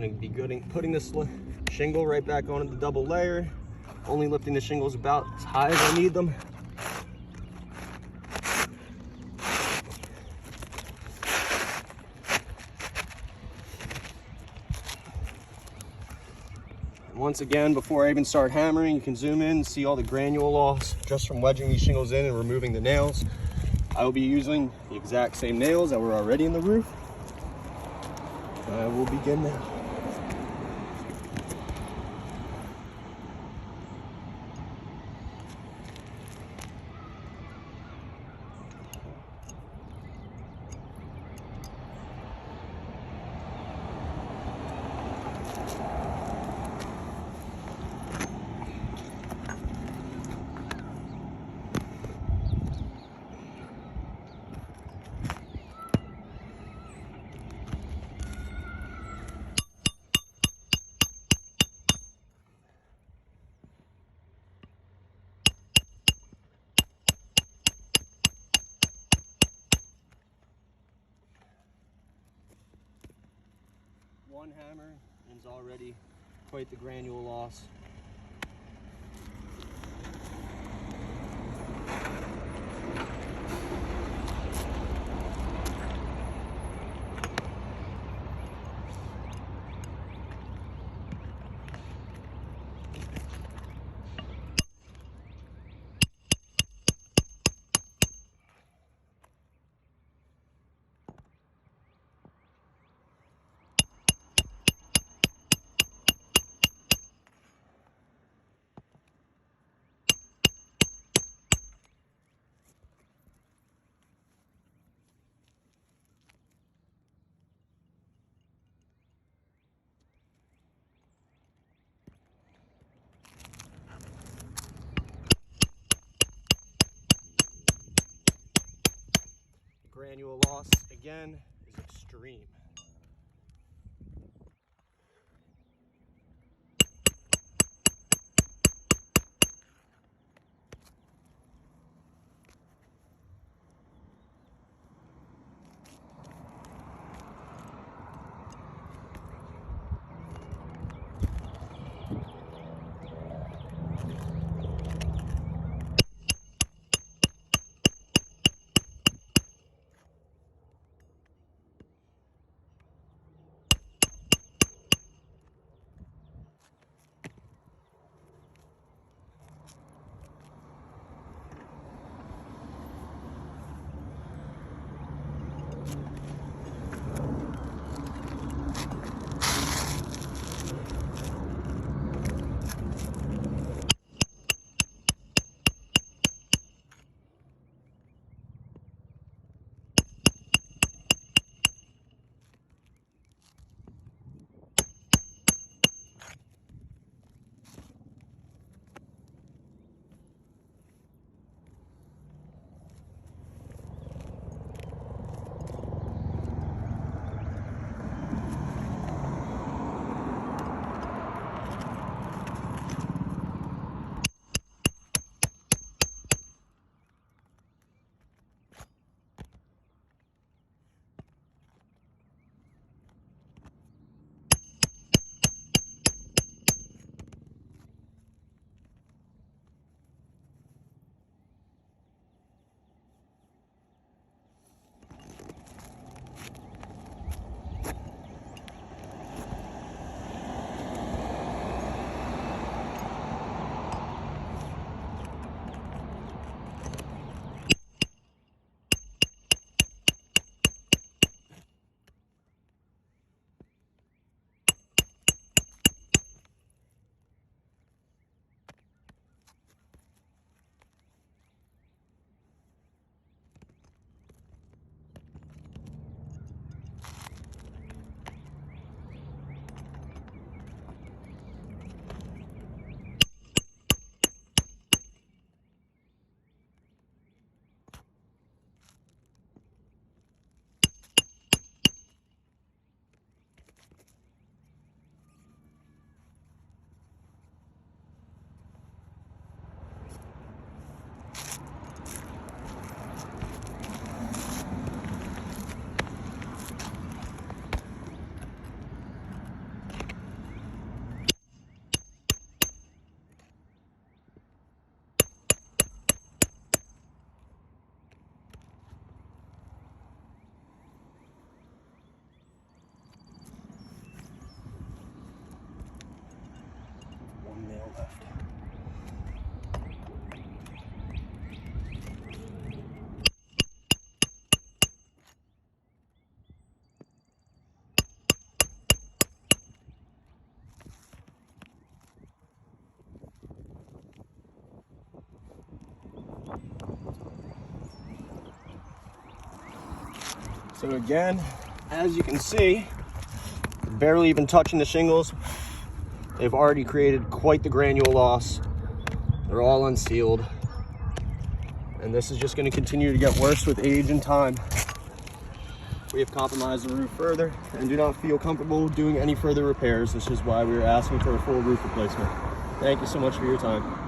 going to be putting this shingle right back onto the double layer, only lifting the shingles about as high as I need them. Once again, before I even start hammering, you can zoom in and see all the granule loss just from wedging these shingles in and removing the nails. I will be using the exact same nails that were already in the roof. I will begin now. One hammer is already quite the granule loss. Granule loss again is extreme. So again, as you can see, barely even touching the shingles. They've already created quite the granule loss. They're all unsealed. And this is just going to continue to get worse with age and time. We have compromised the roof further and do not feel comfortable doing any further repairs. This is why we are asking for a full roof replacement. Thank you so much for your time.